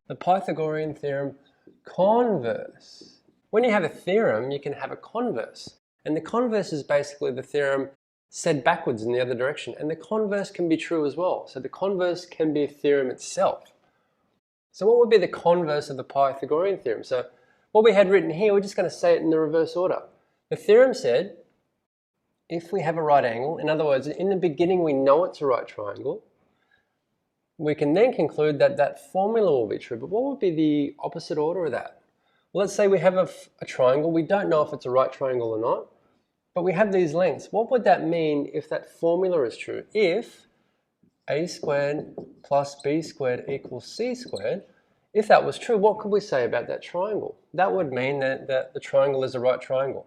The Pythagorean Theorem Converse. When you have a theorem, you can have a converse. And the converse is basically the theorem said backwards in the other direction. And the converse can be true as well. So the converse can be a theorem itself. So what would be the converse of the Pythagorean theorem? So what we had written here, we're just going to say it in the reverse order. The theorem said, if we have a right angle, in other words, in the beginning we know it's a right triangle, we can then conclude that that formula will be true. But what would be the opposite order of that? Well, let's say we have a triangle. We don't know if it's a right triangle or not, but we have these lengths. What would that mean if that formula is true? If a squared plus b squared equals c squared, if that was true, what could we say about that triangle? That would mean that the triangle is a right triangle.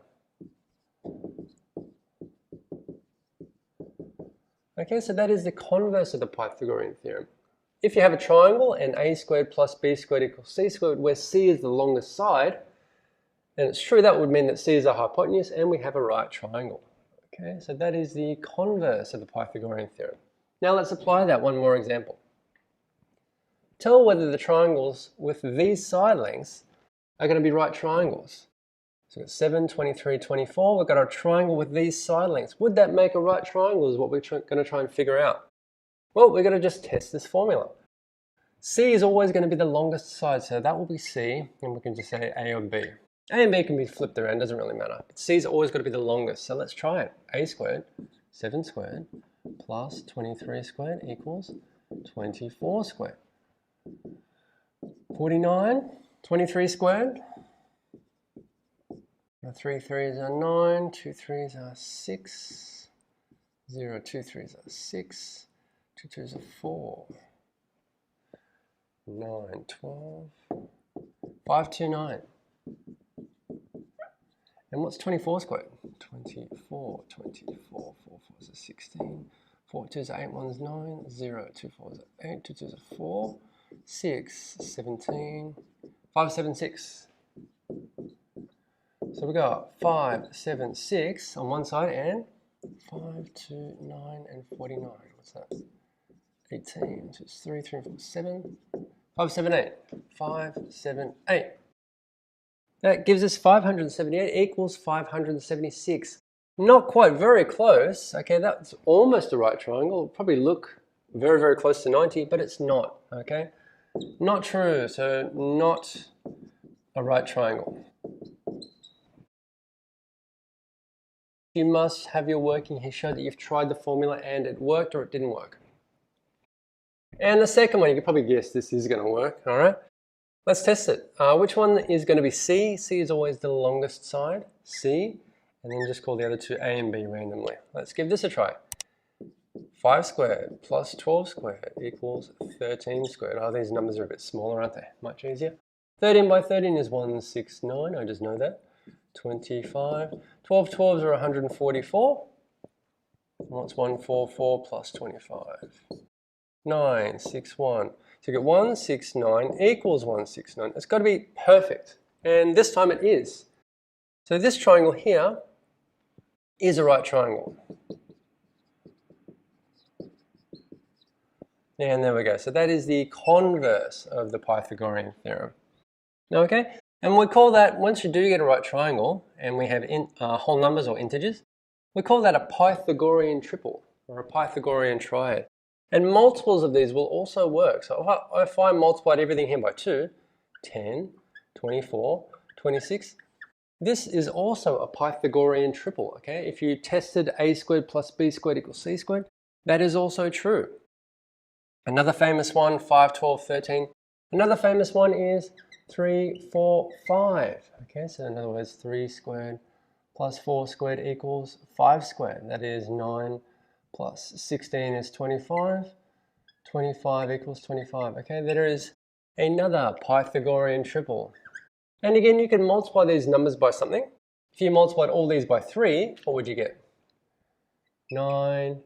Okay, so that is the converse of the Pythagorean theorem. If you have a triangle and a squared plus b squared equals c squared, where c is the longest side, and it's true, that would mean that c is a hypotenuse and we have a right triangle. Okay, so that is the converse of the Pythagorean theorem. Now let's apply that one more example. Tell whether the triangles with these side lengths are going to be right triangles. So we've got 7, 23, 24. We've got a triangle with these side lengths. Would that make a right triangle is what we're going to try and figure out. Well, we're going to just test this formula. C is always going to be the longest side, so that will be C, and we can just say A or B. A and B can be flipped around, doesn't really matter. But C is always going to be the longest, so let's try it. A squared, 7 squared, plus 23 squared equals 24 squared. 49, 23 squared. 3 3s are 9, 2 3s are 6, 0, 2 3s are 6, 2 2s are 4, 9, 12, 5 2 9. And what's 24 squared? 24, 4 4s are 16, 4 2s are 8, 1's 9, 0, 2 4s are 8, 2 2s are 4, 6, 17, 5 7 6. So we got 5, 7, 6 on one side and 5, 2, 9 and 49. What's that? 18, 2, 3, 3, 4, 7, 5, 7, 8. 5, 7, 8. That gives us 578 equals 576. Not quite, very close. Okay, that's almost a right triangle. It'll probably look very, very close to 90, but it's not. Okay, not true. So not a right triangle. You must have your working here show that you've tried the formula and it worked or it didn't work. And the second one, you can probably guess this is going to work, all right? Let's test it. Which one is going to be C? C is always the longest side, C, and then just call the other two A and B randomly. Let's give this a try. 5 squared plus 12 squared equals 13 squared. Oh, these numbers are a bit smaller, aren't they? Much easier. 13 by 13 is 169, I just know that. 25. 12 12s are 144. What's 144 plus 25? 9, 6, 1. So you get 169 equals 169. It's got to be perfect. And this time it is. So this triangle here is a right triangle. And there we go. So that is the converse of the Pythagorean theorem. Okay? And we call that, once you do get a right triangle, and we have whole numbers or integers, we call that a Pythagorean triple, or a Pythagorean triad. And multiples of these will also work. So if I multiplied everything here by 2, 10, 24, 26, this is also a Pythagorean triple, okay? If you tested a squared plus b squared equals c squared, that is also true. Another famous one, 5, 12, 13. Another famous one is 3, 4, 5. Okay, so in other words, 3 squared plus 4 squared equals 5 squared. That is 9 plus 16 is 25. 25 equals 25. Okay, there is another Pythagorean triple. And again, you can multiply these numbers by something. If you multiplied all these by 3, what would you get? 9,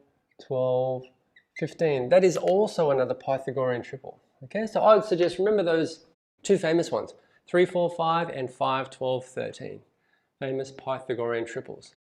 12, 15. That is also another Pythagorean triple. Okay, so I would suggest remember those two famous ones, 3, 4, 5 and 5, 12, 13. Famous Pythagorean triples.